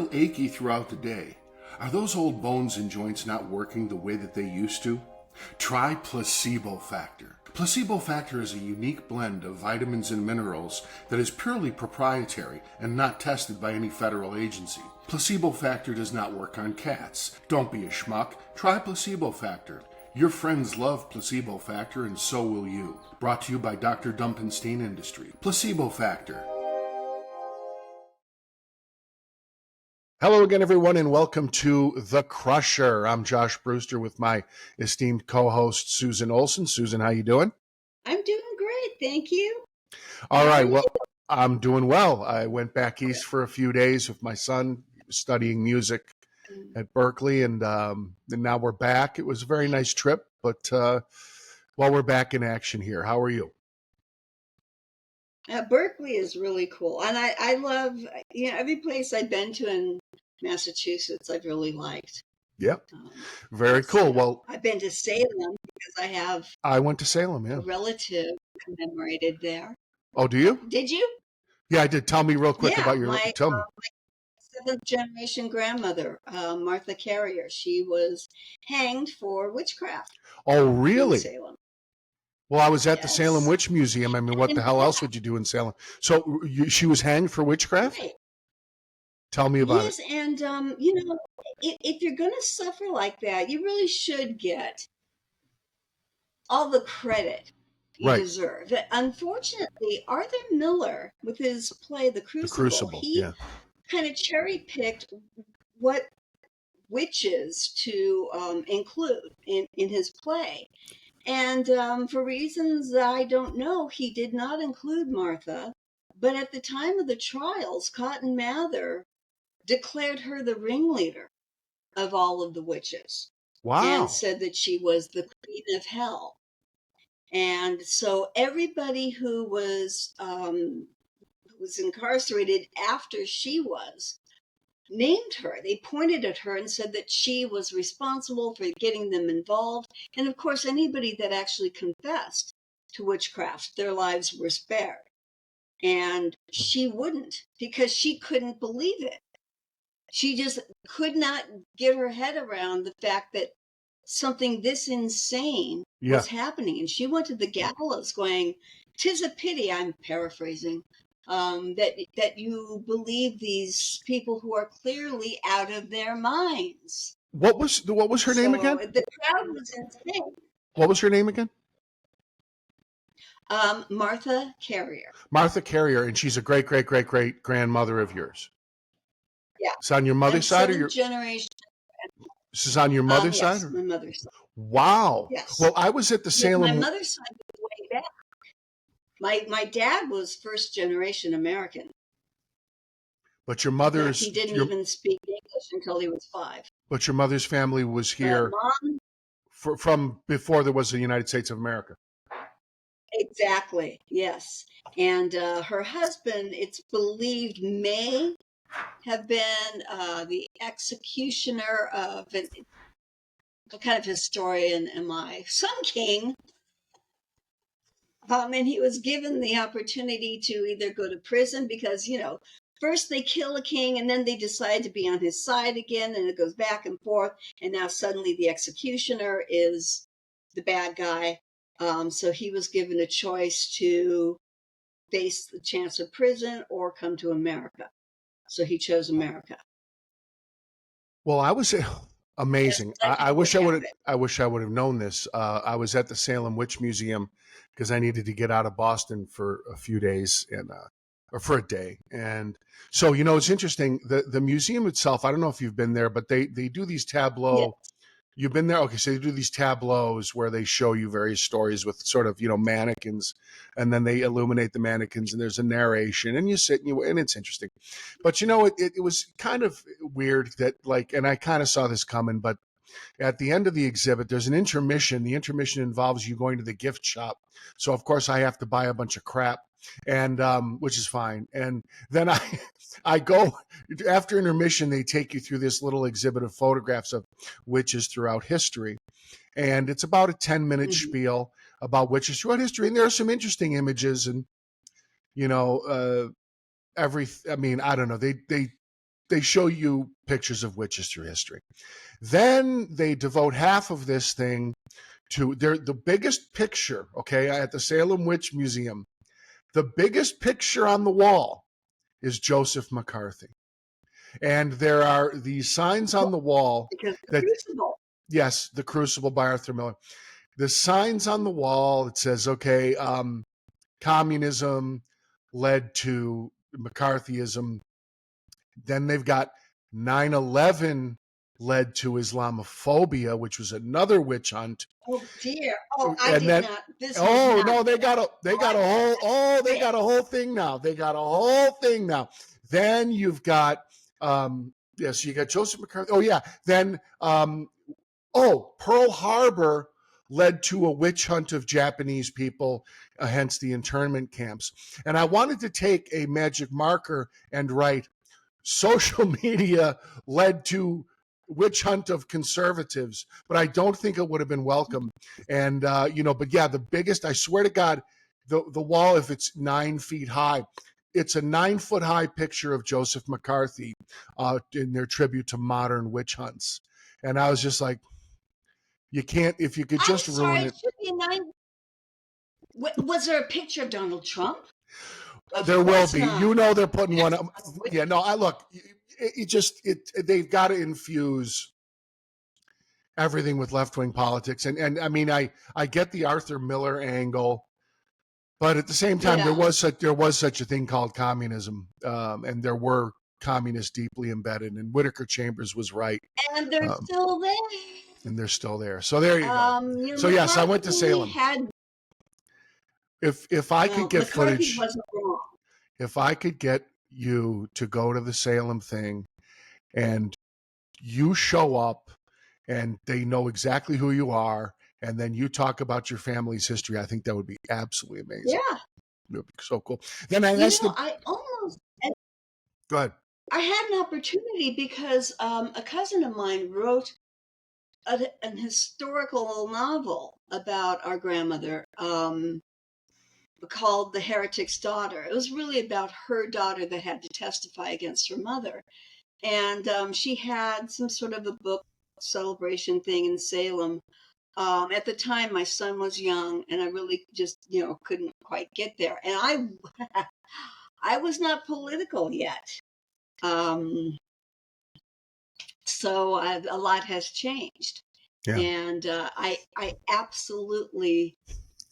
feel achy throughout the day? Are those old bones and joints not working the way that they used to? Try Placebo Factor. Placebo Factor is a unique blend of vitamins and minerals that is purely proprietary and not tested by any federal agency. Placebo Factor does not work on cats. Don't be a schmuck. Try Placebo Factor. Your friends love Placebo Factor, and so will you. Brought to you by Dr. Dumpenstein Industry. Placebo Factor. Hello again, everyone, and welcome to The Crusher. I'm Josh Brewster with my esteemed co-host, Susan Olson. Susan, how you doing? I'm doing great, thank you. All right, well, I'm doing well. I went back east for a few days with my son, studying music at Berkeley, and now we're back. It was a very nice trip, but well, we're back in action here. How are you? Berkeley is really cool, and I love, every place I've been to in Massachusetts I've really liked. Yep. Very cool. Well, I've been to Salem because I went to Salem, a relative commemorated there. Oh, do you? Did you? Yeah, I did. Tell me real quick about your, tell me. My seventh generation grandmother, Martha Carrier, she was hanged for witchcraft. Oh, really? In Salem. Well, I was at the Salem Witch Museum. I mean, what the hell else would you do in Salem? So she was hanged for witchcraft? Right. Tell me about it. Yes, and if you're going to suffer like that, you really should get all the credit you deserve. Unfortunately, Arthur Miller, with his play The Crucible, he kind of cherry-picked what witches to include in his play. And for reasons I don't know, he did not include Martha. But at the time of the trials, Cotton Mather declared her the ringleader of all of the witches. Wow. And said that she was the queen of hell. And so everybody who was incarcerated after she was named her. They pointed at her and said that she was responsible for getting them involved. And of course, anybody that actually confessed to witchcraft, their lives were spared. And she wouldn't, because she couldn't believe it. She just could not get her head around the fact that something this insane was happening. And she went to the gallows going, "'Tis a pity," I'm paraphrasing, that you believe these people who are clearly out of their minds. What was her name again? The crowd was insane. What was her name again? Martha Carrier. Martha Carrier, and she's a great grandmother of yours. Yeah. It's on your mother's side, or your generation? This is on your mother's side? Yes, my mother's side. Wow. Yes. Well, I was at the Salem. My mother's side was way back. My dad was first generation American. But your mother's... He didn't even speak English until he was 5. But your mother's family was here from before there was the United States of America. Exactly, yes. And her husband, it's believed, may have been the executioner of what kind of historian am I? Some king. And he was given the opportunity to either go to prison because, first they kill a king and then they decide to be on his side again, and it goes back and forth. And now suddenly the executioner is the bad guy. So he was given a choice to face the chance of prison or come to America. So he chose America. Well, I was amazing. I wish I would have known this. I was at the Salem Witch Museum because I needed to get out of Boston for a few days or for a day. And so, it's interesting. The museum itself, I don't know if you've been there, but they do these tableaux. Yes. You've been there? Okay, so they do these tableaus where they show you various stories with sort of, mannequins, and then they illuminate the mannequins, and there's a narration, and you sit and it's interesting. But, it was kind of weird that, and I kind of saw this coming, but at the end of the exhibit, there's an intermission. The intermission involves you going to the gift shop. So, of course, I have to buy a bunch of crap, and which is fine. And then I go after intermission. They take you through this little exhibit of photographs of witches throughout history, and it's about a 10-minute spiel about witches throughout history. And there are some interesting images, and I don't know. They they show you pictures of witches through history. Then they devote half of this thing to the biggest picture, okay, at the Salem Witch Museum. The biggest picture on the wall is Joseph McCarthy. And there are these signs on the wall Because the that, Crucible. yes, The Crucible by Arthur Miller. The signs on the wall, it says, okay, communism led to McCarthyism. Then they've got 9/11 led to Islamophobia, which was another witch hunt. Oh dear. Oh, I And did then, not. This was oh not. no, they got a whole thing now. They got a whole thing now. Then you've got yes, you got Joseph McCarthy. Oh yeah. Then Pearl Harbor led to a witch hunt of Japanese people, hence the internment camps. And I wanted to take a magic marker and write social media led to witch hunt of conservatives, but I don't think it would have been welcome. And but yeah, the biggest, I swear to God, the wall, if it's 9 feet high, it's a 9-foot high picture of Joseph McCarthy in their tribute to modern witch hunts. And I was just like, you can't, if you could I'm just sorry. ruin It it. should be a 9. Was there a picture of Donald Trump? Of There will course be. not. They're putting one up. That's not Yeah, no, I look, they've got to infuse everything with left-wing politics. And I mean, I get the Arthur Miller angle, but at the same time, there Yeah. was such a thing called communism, and there were communists deeply embedded, and Whittaker Chambers was right, And they're um, still there. and they're still there. So there you go. So yes, I went to McCarthy Salem. had. If I could get McCarthy footage, wasn't wrong. if I could get you to go to the Salem thing, and you show up and they know exactly who you are, and then you talk about your family's history, I think that would be absolutely amazing. Yeah. It would be so cool. Then I asked them. I almost. Go ahead. I had an opportunity because a cousin of mine wrote an historical novel about our grandmother called The Heretic's Daughter. It was really about her daughter that had to testify against her mother. And she had some sort of a book celebration thing in Salem. At the time, my son was young, and I really just, couldn't quite get there. And I was not political yet. So a lot has changed. Yeah. And I absolutely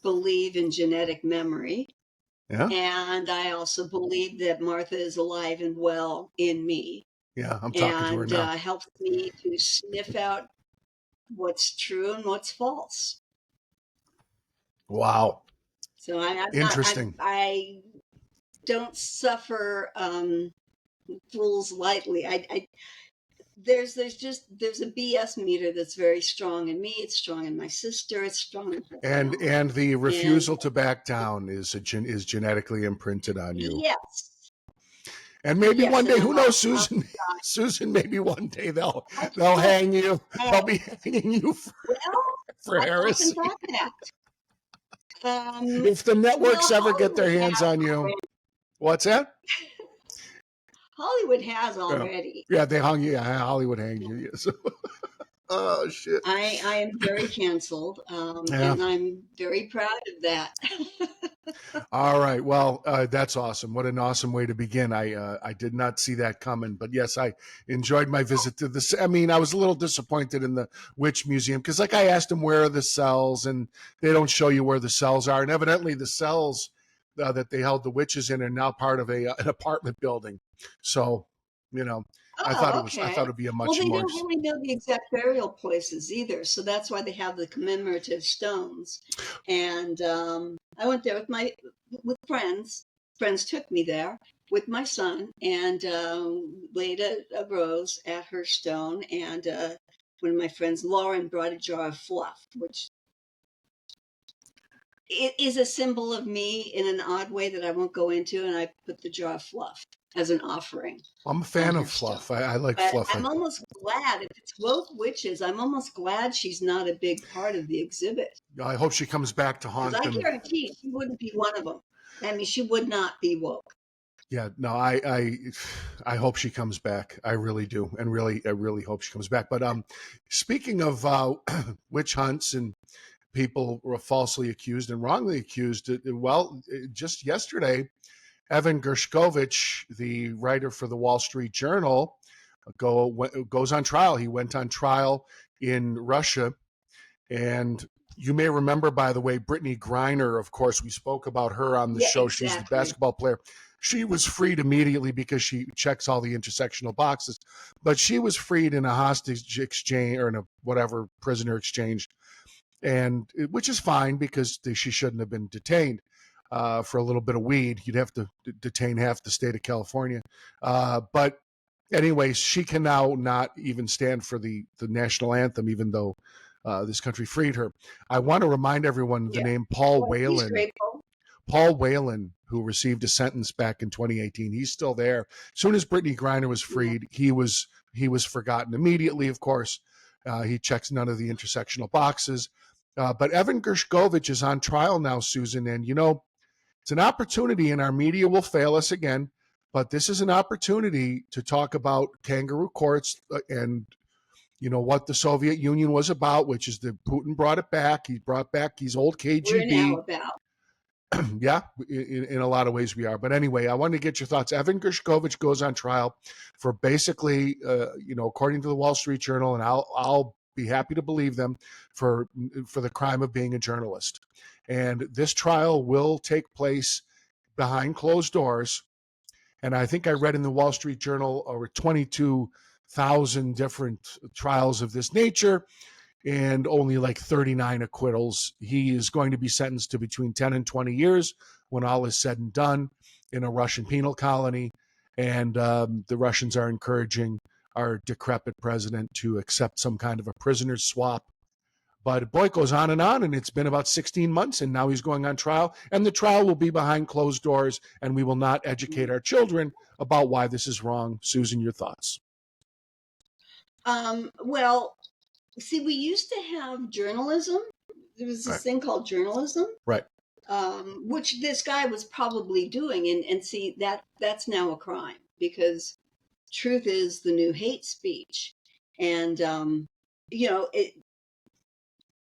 believe in genetic memory. Yeah. And I also believe that Martha is alive and well in me. Yeah. I'm talking to her now. And helps me to sniff out what's true and what's false. Wow. So Interesting. I don't suffer fools lightly. There's a BS meter that's very strong in me. It's strong in my sister. It's strong in her family. And the refusal to back down is genetically imprinted on you. Yes. And maybe one day, who knows, Susan? Susan, maybe one day they'll hang you. They'll be hanging you for heresy. If the networks ever get their hands on you, what's that? Hollywood has already. Yeah, they hung you. Yeah, Hollywood hanged you. Yes. Oh shit! I am very canceled, and I'm very proud of that. All right, well, that's awesome. What an awesome way to begin. I did not see that coming, but yes, I enjoyed my visit to this. I mean, I was a little disappointed in the Witch Museum because, like, I asked them where are the cells, and they don't show you where the cells are, and evidently the cells that they held the witches in are now part of an apartment building. So, I thought it'd be a much they more. don't really know the exact burial places either, so that's why they have the commemorative stones. And I went there with friends. Friends took me there with my son and laid a rose at her stone. And one of my friends, Lauren, brought a jar of fluff, which it is a symbol of me in an odd way that I won't go into. And I put the jar of fluff as an offering. I'm a fan of fluff. I like fluff. I'm almost glad if it's woke witches. I'm almost glad she's not a big part of the exhibit. I hope she comes back to haunt them. I guarantee she wouldn't be one of them. I mean, she would not be woke. Yeah, no, I hope she comes back. I really do, and I really hope she comes back. But speaking of witch hunts and people were falsely accused and wrongly accused, just yesterday, Evan Gershkovich, the writer for the Wall Street Journal, goes on trial. He went on trial in Russia, and you may remember, by the way, Brittany Griner. Of course, we spoke about her on the Yeah, show. She's the exactly. basketball player. She was freed immediately because she checks all the intersectional boxes, but she was freed in a hostage exchange or in a whatever prisoner exchange, and which is fine because she shouldn't have been detained for a little bit of weed. You'd have to detain half the state of California. But anyways, she can now not even stand for the national anthem, even though this country freed her. I want to remind everyone the Yeah. name Paul Well, he's Whelan. grateful. Paul Whelan, who received a sentence back in 2018, he's still there. As soon as Brittany Griner was Yeah. freed, he was forgotten immediately. Of course, he checks none of the intersectional boxes. But Evan Gershkovich is on trial now, Susan, and it's an opportunity, and our media will fail us again. But this is an opportunity to talk about kangaroo courts and what the Soviet Union was about, which is that Putin brought it back. He brought back these old We're now KGB. about. Yeah, in a lot of ways we are. But anyway, I wanted to get your thoughts. Evan Gershkovich goes on trial for basically, according to the Wall Street Journal, and I'll be happy to believe them, for the crime of being a journalist. And this trial will take place behind closed doors. And I think I read in the Wall Street Journal over 22,000 different trials of this nature and only like 39 acquittals. He is going to be sentenced to between 10 and 20 years when all is said and done in a Russian penal colony. And the Russians are encouraging our decrepit president to accept some kind of a prisoner swap. But boy, it goes on, and it's been about 16 months, and now he's going on trial. And the trial will be behind closed doors, and we will not educate our children about why this is wrong. Susan, your thoughts? Well, see, we used to have journalism. There was this Right. thing called journalism, Right. which this guy was probably doing, and see that's now a crime because truth is the new hate speech, and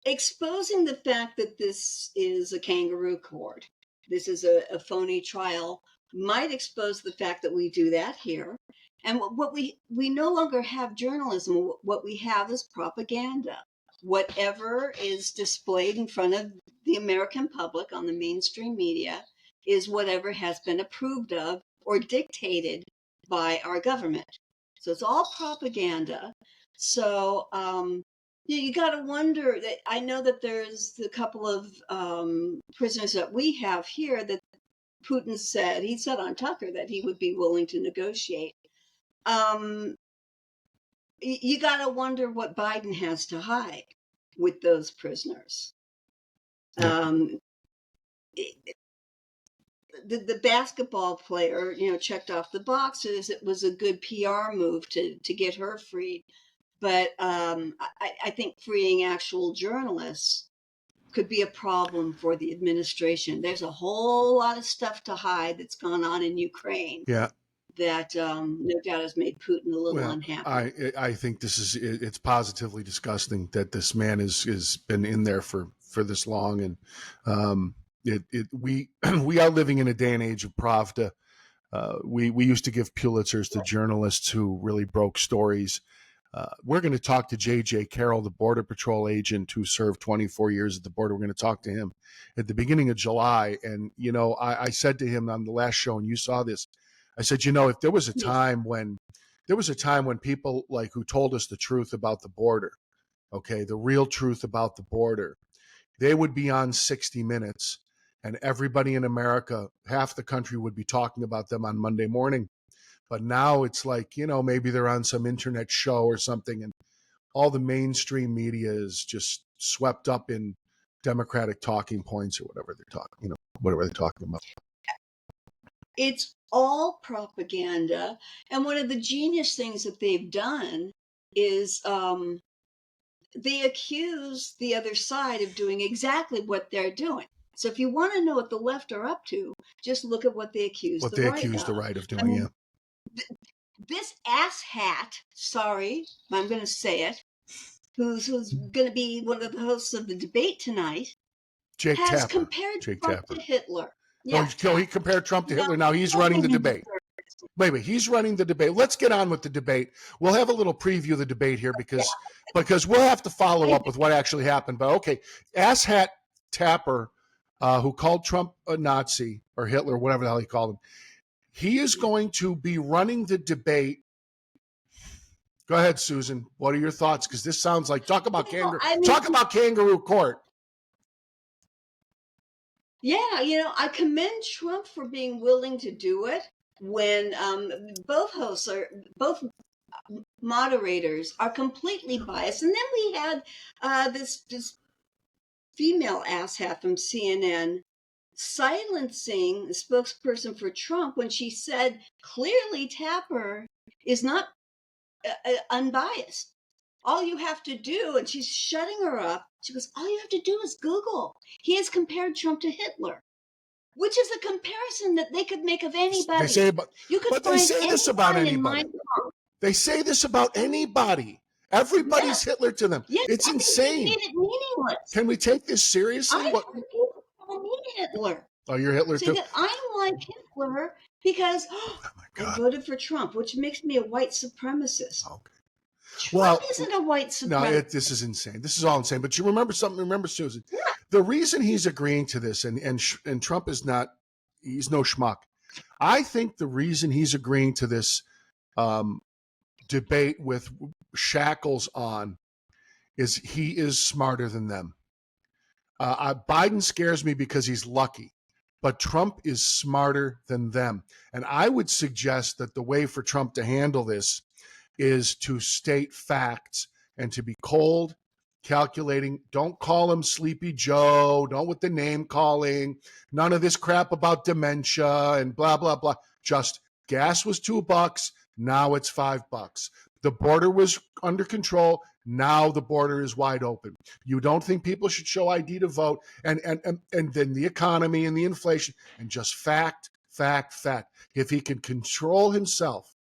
exposing the fact that this is a kangaroo court, this is a phony trial, might expose the fact that we do that here. And what we no longer have journalism. What we have is propaganda. Whatever is displayed in front of the American public on the mainstream media is whatever has been approved of or dictated by our government. So it's all propaganda. So you got to wonder that I know that there's a couple of prisoners that we have here that Putin said, he said on Tucker that he would be willing to negotiate. Um, you got to wonder what Biden has to hide with those prisoners. Yeah. The basketball player, checked off the boxes. It was a good PR move to get her freed. But I think freeing actual journalists could be a problem for the administration. There's a whole lot of stuff to hide that's gone on in Ukraine Yeah. that no doubt has made Putin a little Well, unhappy. I think it's positively disgusting that this man is been in there for this long, and we we are living in a day and age of Pravda. We used to give Pulitzers to journalists who really broke stories. We're going to talk to J.J. Carroll, the Border Patrol agent who served 24 years at the border. We're going to talk to him at the beginning of July. And, I said to him on the last show, and you saw this, I said, if there was a Yes. time when people like who told us the truth about the border, okay, the real truth about the border, they would be on 60 Minutes, and everybody in America, half the country would be talking about them on Monday morning. But now it's like, maybe they're on some internet show or something, and all the mainstream media is just swept up in Democratic talking points or whatever they're talking, whatever they're talking about. It's all propaganda. And one of the genius things that they've done is they accuse the other side of doing exactly what they're doing. So if you want to know what the left are up to, just look at what they accuse the right of of. I doing. mean, this asshat, sorry, I'm going to say it, who's going to be one of the hosts of the debate tonight, Jake has Tapper. compared Jake Trump Tapper. to Hitler. Yeah, he compared Trump to Hitler. Now he's running the debate. Wait, he's running the debate. Let's get on with the debate. We'll have a little preview of the debate here because we'll have to follow up with what actually happened. But okay, asshat Tapper, who called Trump a Nazi or Hitler, whatever the hell he called him, he is going to be running the debate. Go ahead, Susan. What are your thoughts? Because this sounds like talk about kangaroo court. Yeah, I commend Trump for being willing to do it when both moderators are completely biased. And then we had this female asshat from CNN silencing the spokesperson for Trump when she said clearly Tapper is not unbiased. All you have to do, and she's shutting her up, she goes, all you have to do is Google. He has compared Trump to Hitler, which is a comparison that they could make of anybody. They say this about anybody. They say this about anybody. Everybody's Hitler to them. Yes, it's insane. Made it meaningless. Can we take this seriously? I heard people call me Hitler. Oh, you're Hitler too? I'm like Hitler because I voted for Trump, which makes me a white supremacist. Okay. Trump isn't a white supremacist. No, this is insane. This is all insane. But you remember something? Remember, Susan? Yeah. The reason he's agreeing to this, and Trump is not, he's no schmuck. I think the reason he's agreeing to this debate with shackles on is he is smarter than them. Biden scares me because he's lucky, but Trump is smarter than them. And I would suggest that the way for Trump to handle this is to state facts and to be cold, calculating. Don't call him Sleepy Joe. Don't with the name calling. None of this crap about dementia and blah, blah, blah. Just gas was $2. Now it's $5. The border was under control. Now the border is wide open. You don't think people should show ID to vote, and then the economy and the inflation, and just fact. If he can control himself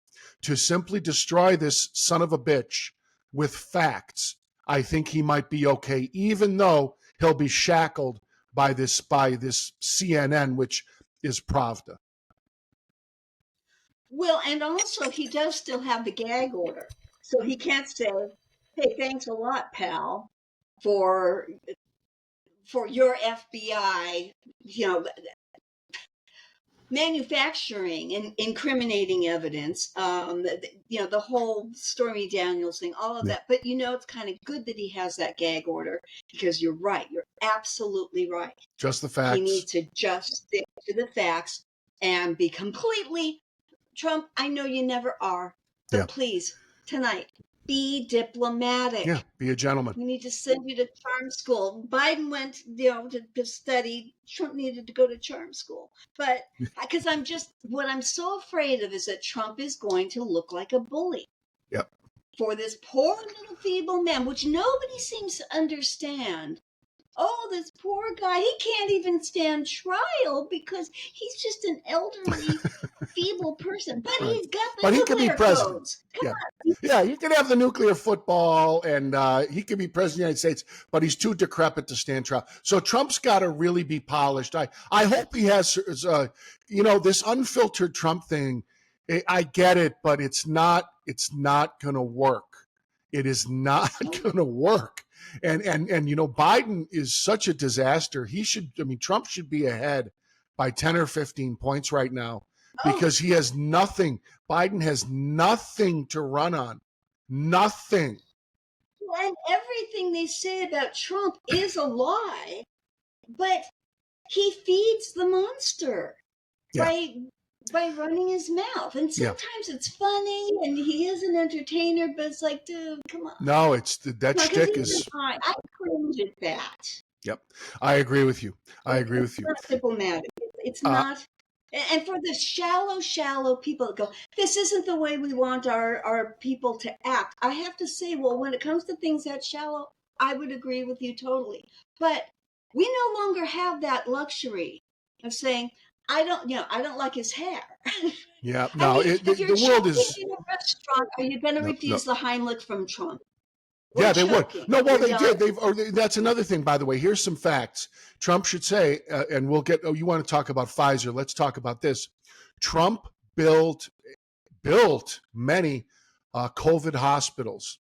to simply destroy this son of a bitch with facts, I think he might be okay, even though he'll be shackled by this CNN, which is Pravda. Well, and also he does still have the gag order. So he can't say, hey, thanks a lot, pal, for your FBI, manufacturing and incriminating evidence, the whole Stormy Daniels thing, all of that. But, it's kind of good that he has that gag order because you're right. You're absolutely right. Just the facts. He needs to just stick to the facts and be completely Trump. I know you never are, but please, tonight, be diplomatic. Yeah, be a gentleman. We need to send you to charm school. Biden went, to study. Trump needed to go to charm school. But because what I'm so afraid of is that Trump is going to look like a bully. Yep. For this poor little feeble man, which nobody seems to understand. Oh, this poor guy, he can't even stand trial because he's just an elderly, feeble person. But he's got the nuclear he could be president. codes. Come on. Yeah, he could have the nuclear football and he could be president of the United States, but he's too decrepit to stand trial. So Trump's got to really be polished. I hope he has, this unfiltered Trump thing. I get it, but it's not going to work. It is not going to work. And Biden is such a disaster. Trump should be ahead by 10 or 15 points right now because he has nothing. Biden has nothing to run on. Nothing. And everything they say about Trump is a lie, but he feeds the monster by running his mouth. And sometimes it's funny and he is an entertainer, but it's like, dude, come on. No, that shtick is. I cringe at that. Yep. I agree with you. It's not diplomatic. It's not. And for the shallow people that go, this isn't the way we want our people to act. I have to say, well, when it comes to things that shallow, I would agree with you totally. But We no longer have that luxury of saying, I don't like his hair. Yeah, I no, mean, if you're the world choking is in a restaurant, are you going to no, no. refuse the Heimlich from Trump? We're Yeah, they would. choking. No, well, We're they done. did. That's another thing, by the way. Here's some facts. Trump should say, and we'll get. Oh, you want to talk about Pfizer? Let's talk about this. Trump built many COVID hospitals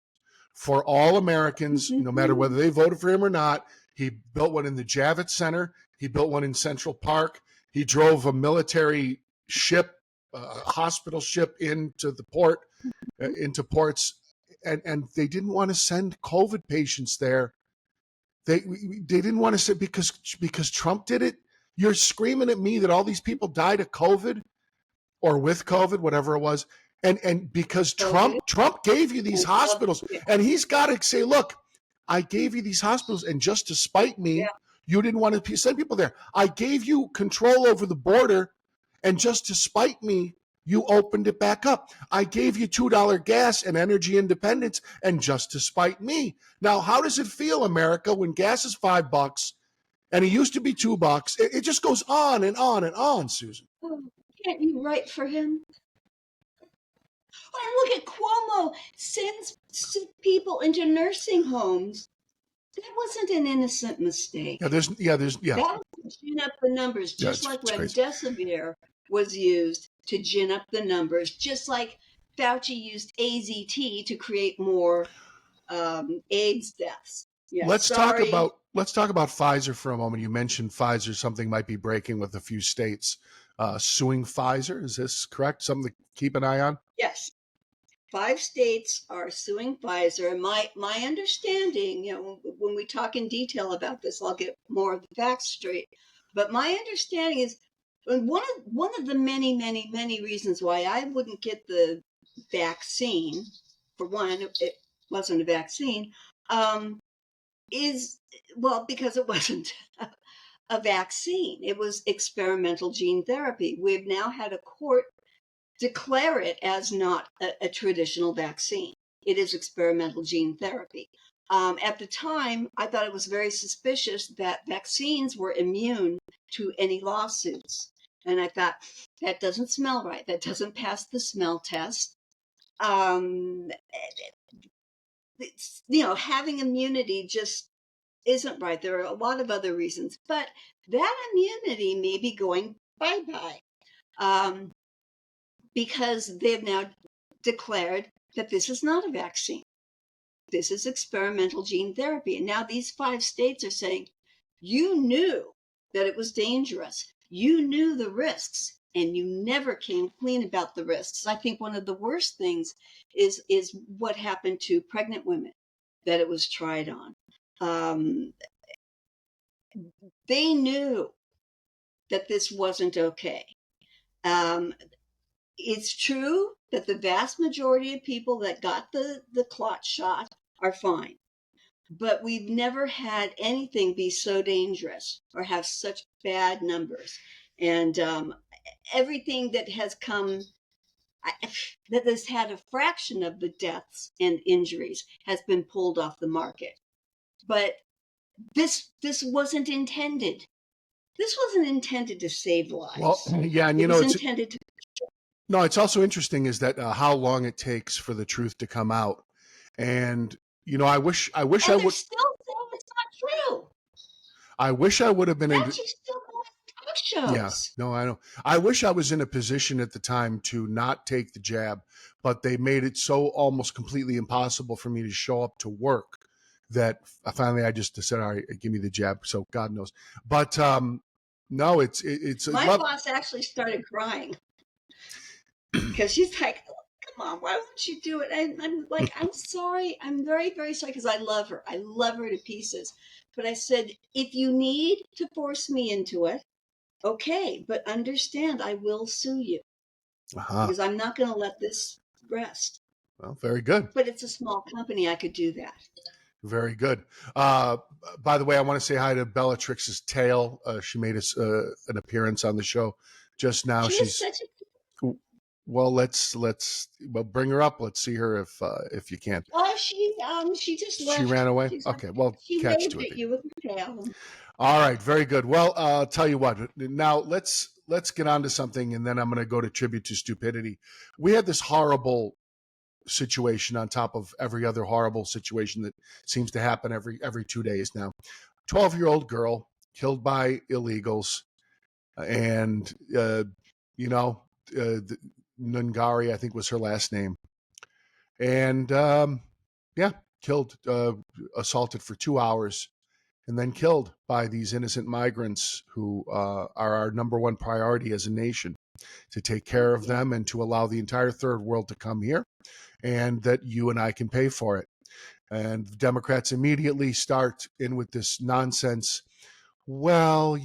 for all Americans, no matter whether they voted for him or not. He built one in the Javits Center. He built one in Central Park. He drove a military ship, hospital ship into the port, into ports, and they didn't want to send COVID patients there. They didn't want to send because Trump did it. You're screaming at me that all these people died of COVID or with COVID, whatever it was. And because COVID Trump gave you these and hospitals, yeah, and he's got to say, look, I gave you these hospitals, and just to spite yeah. me, you didn't want to send people there. I gave you control over the border, and just to spite me, you opened it back up. I gave you $2 gas and energy independence, and just to spite me. Now, how does it feel, America, when gas is $5 and it used to be $2? It just goes on and on and on, Susan. Oh, can't you write for him? And look at Cuomo sends sick people into nursing homes. That wasn't an innocent mistake. That was to gin up the numbers, Yeah, just like it's crazy. remdesivir was used to gin up the numbers, just like Fauci used AZT to create more AIDS deaths. Yeah, Let's talk sorry. about Pfizer for a moment. You mentioned Pfizer. Something might be breaking with a few states suing Pfizer. Is this correct? Something to keep an eye on? Yes, 5 states are suing Pfizer. My understanding, when we talk in detail about this, I'll get more of the facts straight. But my understanding is one of the many reasons why I wouldn't get the vaccine, for one, it wasn't a vaccine, is well because it wasn't a vaccine. It was experimental gene therapy. We've now had a court declare it as not a traditional vaccine. It is experimental gene therapy. At the time, I thought it was very suspicious that vaccines were immune to any lawsuits. And I thought, that doesn't smell right. That doesn't pass the smell test. Um, having immunity just isn't right. There are a lot of other reasons, but that immunity may be going bye bye. Because they've now declared that this is not a vaccine. This is experimental gene therapy. And now these 5 states are saying, you knew that it was dangerous. You knew the risks and you never came clean about the risks. I think one of the worst things is what happened to pregnant women that it was tried on. They knew that this wasn't okay. Um, it's true that the vast majority of people that got the clot shot are fine. But we've never had anything be so dangerous or have such bad numbers. And everything that has come, that has had a fraction of the deaths and injuries, has been pulled off the market. But this wasn't intended. This wasn't intended to save Well, lives. yeah, and It was intended to. no, it's also interesting is that how long it takes for the truth to come out, and I And they're would, still saying it's not true. I wish I would have been in. Fauci still going talk Yeah, shows. no, I know. I wish I was in a position at the time to not take the jab, but they made it so almost completely impossible for me to show up to work that finally I just said, "All right, give me the jab." So God knows, but no, it's a My love. boss actually started crying because she's like, oh, "Come on, why won't you do it?" And I'm like, "I'm sorry. I'm very sorry because I love her. I love her to pieces." But I said, "If you need to force me into it, okay, but understand, I will sue you Uh-huh. because I'm not going to let this rest." Well, very good. But it's a small company. I could do that. Very good. Uh, by the way, I want to say hi to Bellatrix's tail. She made us an appearance on the show just now. She is such a Well, well, bring her up. Let's see her if you can. Oh, she just She left. ran away. She's Okay, well, she catch waved to it. at you with her tail. All right, very good. Well, I'll tell you what. Now let's get on to something, and then I'm going to go to tribute to stupidity. We had this horrible situation on top of every other horrible situation that seems to happen every 2 days now. 12-year-old girl killed by illegals, and you know, Nungari, I think was her last name, and yeah, killed, assaulted for 2 hours and then killed by these innocent migrants who are our number one priority as a nation, to take care of them and to allow the entire third world to come here, and that you and I can pay for it. And the Democrats immediately start in with this nonsense. Well,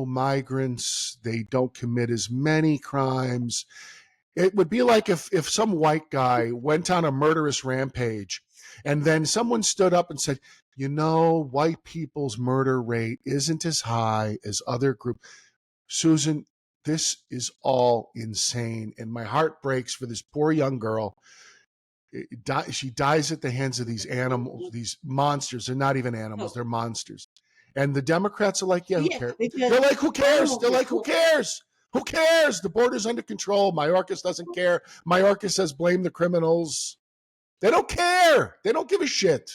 migrants, they don't commit as many crimes. It would be like if some white guy went on a murderous rampage and then someone stood up and said, white people's murder rate isn't as high as other groups. Susan, this is all insane. And my heart breaks for this poor young girl. She dies at the hands of these animals, these monsters. They're not even animals, Oh, they're monsters. And the Democrats are like, yeah, who yeah, cares? because They're like, who cares? animals They're are like, who cool. cares? Who cares? The border's under control. Mayorkas doesn't care. Mayorkas says blame the criminals. They don't care. They don't give a shit.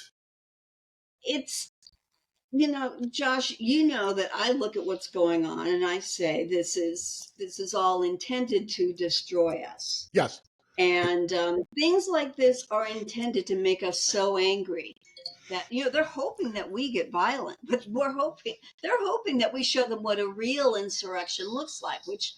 It's Josh, that I look at what's going on and I say this is all intended to destroy us. Yes. And things like this are intended to make us so angry that they're hoping that we get violent, but they're hoping that we show them what a real insurrection looks like, which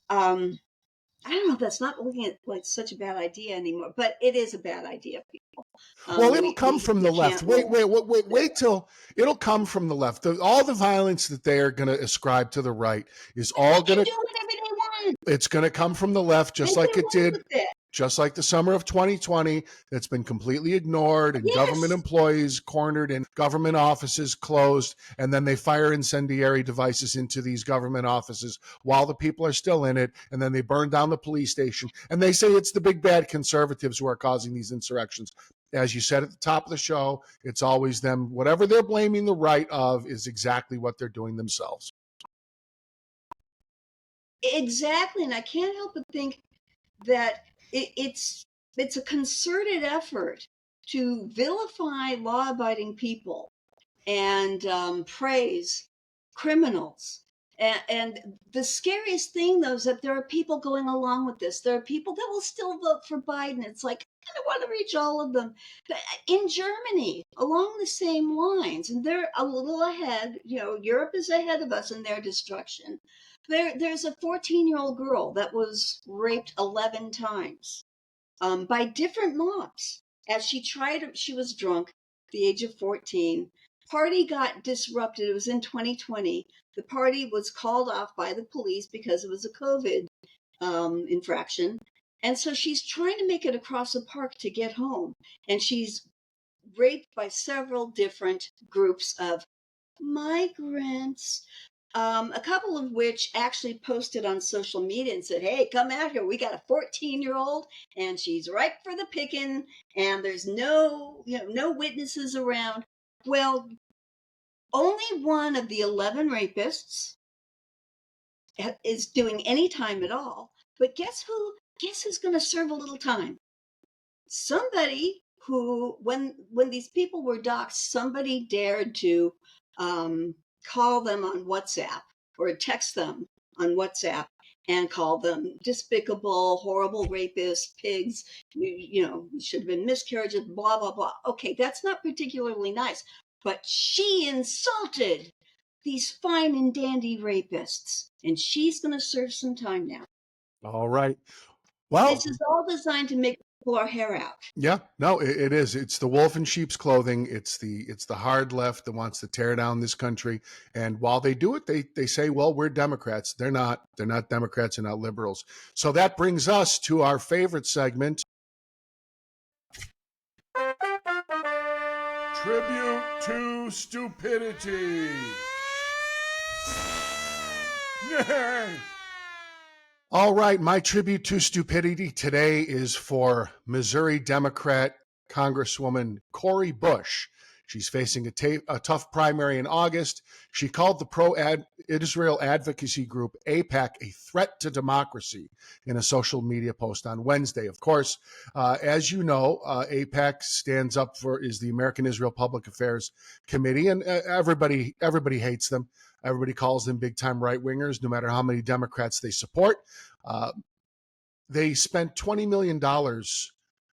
I don't know if that's not looking at like such a bad idea anymore, but it is a bad idea, people. Well, it'll come from We the left. can't Wait till it'll come from the left. All the violence that they are going to ascribe to the right is all they going to, do whatever they want. it's going to come from the left, They just get like it away did, with it. just like the summer of 2020 that's been completely ignored, and government Yes. employees cornered and government offices closed, and then they fire incendiary devices into these government offices while the people are still in it, and then they burn down the police station, and they say it's the big bad conservatives who are causing these insurrections. As you said at the top of the show, it's always them. Whatever they're blaming the right of is exactly what they're doing themselves. Exactly, and I can't help but think that it's a concerted effort to vilify law-abiding people and praise criminals. And the scariest thing, though, is that there are people going along with this. There are people that will still vote for Biden. It's like, I don't want to reach all of them. But in Germany, along the same lines, and they're a little ahead, Europe is ahead of us in their destruction. There's a 14-year-old girl that was raped 11 times by different mobs. As she was drunk at the age of 14. Party got disrupted. It was in 2020. The party was called off by the police because it was a COVID infraction. And so she's trying to make it across the park to get home. And she's raped by several different groups of migrants, a couple of which actually posted on social media and said, "Hey, come out here. We got a 14-year-old, and she's ripe for the picking, and there's no witnesses around." Well, only one of the 11 rapists is doing any time at all. But guess who? Guess who's going to serve a little time? Somebody who, when these people were doxxed, somebody dared to call them on WhatsApp or text them on WhatsApp and call them despicable, horrible rapists, pigs, should have been miscarriages, blah, blah, blah. Okay, that's not particularly nice, but she insulted these fine and dandy rapists, and she's going to serve some time now. All right. Well, This is all designed to make people pull our hair out. yeah, no, it is. It's the wolf in sheep's clothing. It's the hard left that wants to tear down this country. And while they do it, they say, well, we're Democrats. They're not. They're not Democrats and not liberals. So that brings us to our favorite segment, Tribute to Stupidity. All right, my tribute to stupidity today is for Missouri Democrat Congresswoman Cori Bush. She's facing a tough primary in August. She called the pro-Israel advocacy group AIPAC a threat to democracy in a social media post on Wednesday. Of course, as you know, AIPAC is the American Israel Public Affairs Committee, and everybody hates them. Everybody calls them big-time right-wingers, no matter how many Democrats they support. Uh, they spent $20 million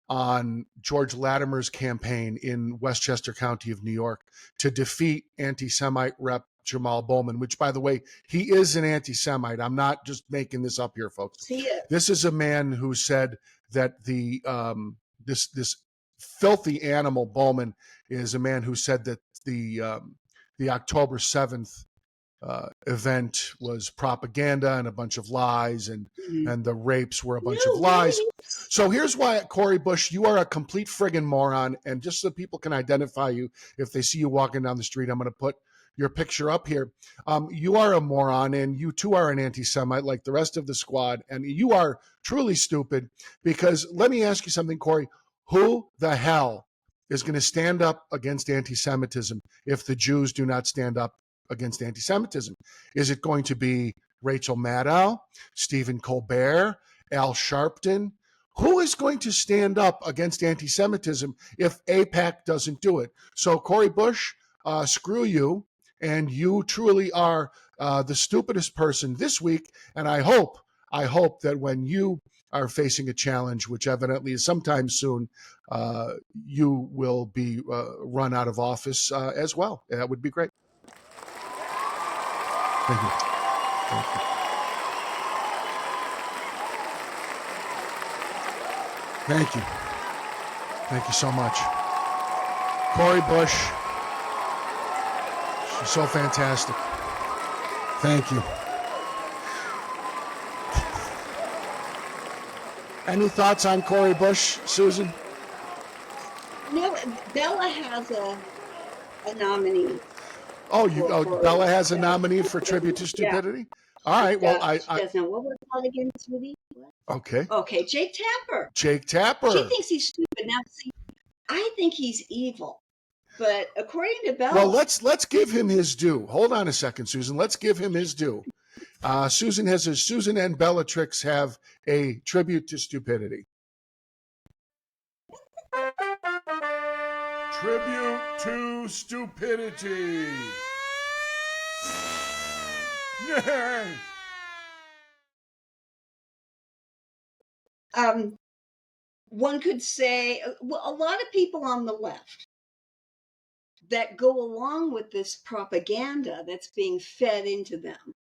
on George Latimer's campaign in Westchester County of New York to defeat anti-Semite Rep. Jamal Bowman, which, by the way, he is an anti-Semite. I'm not just making this up here, folks. See it. This is a man who said that this filthy animal Bowman is a man who said that the October 7th event was propaganda and a bunch of lies, and the rapes were a bunch of lies. So here's why, Cori Bush, you are a complete friggin' moron. And just so people can identify you if they see you walking down the street, I'm going to put your picture up here. You are a moron, and you too are an anti-Semite like the rest of the squad. And you are truly stupid, because let me ask you something, Cori. Who the hell is going to stand up against anti-Semitism if the Jews do not stand up against anti-Semitism? Is it going to be Rachel Maddow, Stephen Colbert, Al Sharpton? Who is going to stand up against anti-Semitism if AIPAC doesn't do it? So, Cori Bush, screw you, and you truly are the stupidest person this week. And I hope that when you are facing a challenge, which evidently is sometime soon, you will be run out of office as well. That would be great. Thank you. Thank you. Thank you. Thank you so much. Cori Bush, she's so fantastic. Thank you. Any thoughts on Cori Bush, Susan? No, Bella has a nominee. Bella has a nominee for Tribute to Stupidity? Yeah. All right, well, she doesn't know. What was that again, sweetie? Okay. Okay, Jake Tapper. Jake Tapper. She thinks he's stupid. Now, see, I think he's evil. But according to Bella... Well, let's give him his due. Hold on a second, Susan. Let's give him his due. Susan and Bellatrix have a Tribute to Stupidity. Tribute to Stupidity. One could say, well, a lot of people on the left that go along with this propaganda that's being fed into them,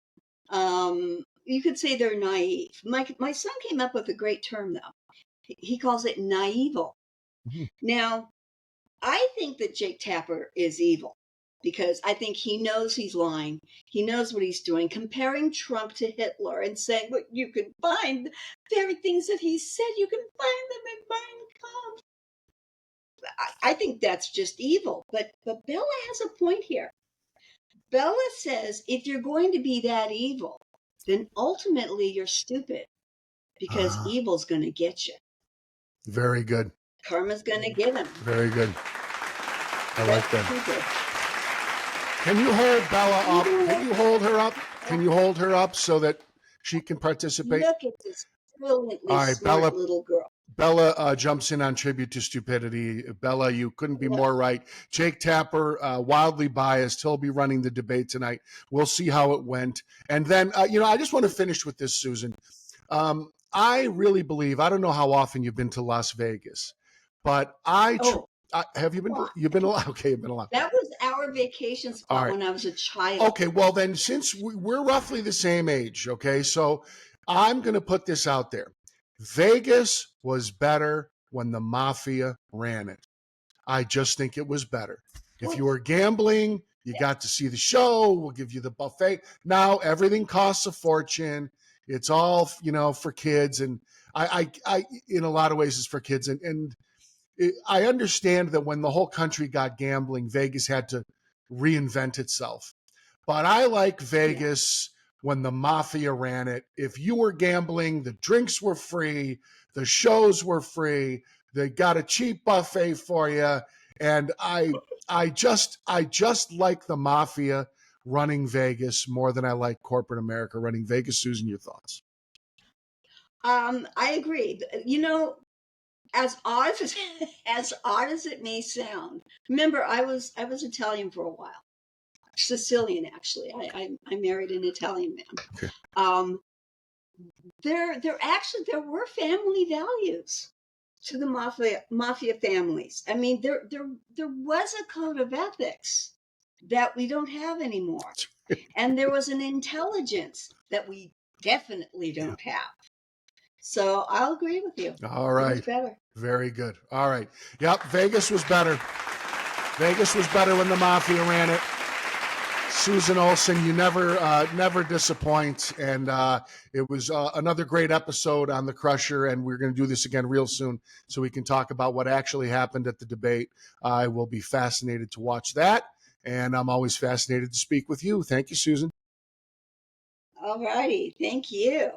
you could say they're naive. My son came up with a great term, though. He calls it naival. Mm-hmm. Now, I think that Jake Tapper is evil, because I think he knows he's lying. He knows what he's doing, comparing Trump to Hitler and saying, well, you can find the very things that he said, you can find them in Mein Kampf. I think that's just evil. But Bella has a point here. Bella says, if you're going to be that evil, then ultimately you're stupid, because evil's going to get you. Very good. Karma's going to get him. Very good. I like that. Can you hold Bella up? Can you hold her up? Can you hold her up so that she can participate? Look at this brilliantly smart little girl. Bella jumps in on Tribute to Stupidity. Bella, you couldn't be more right. Jake Tapper, wildly biased. He'll be running the debate tonight. We'll see how it went. And then, I just want to finish with this, Susan. I really believe, I don't know how often you've been to Las Vegas, but have you been? You've been a lot. Okay, you've been a lot. That was our vacation spot when I was a child. Okay, well then, since we're roughly the same age, okay, so I'm going to put this out there. Vegas was better when the mafia ran it. I just think it was better. If you were gambling, you got to see the show. We'll give you the buffet. Now everything costs a fortune. It's all, for kids, and I in a lot of ways it's for kids, and I understand that when the whole country got gambling, Vegas had to reinvent itself. But I like Vegas when the mafia ran it. If you were gambling, the drinks were free, the shows were free, they got a cheap buffet for you. And I just like the mafia running Vegas more than I like corporate America running Vegas. Susan, your thoughts? I agree. You know, as odd as as odd as it may sound, remember I was Italian for a while, Sicilian actually. I married an Italian man. Okay. There were family values to the mafia families. I mean, there was a code of ethics that we don't have anymore, and there was an intelligence that we definitely don't have. So I'll agree with you. All It was right. better. Very good. All right. Yep. Vegas was better. Vegas was better when the mafia ran it. Susan Olson, you never disappoint. And it was another great episode on the Crusher. And we're going to do this again real soon so we can talk about what actually happened at the debate. I will be fascinated to watch that. And I'm always fascinated to speak with you. Thank you, Susan. All righty. Thank you.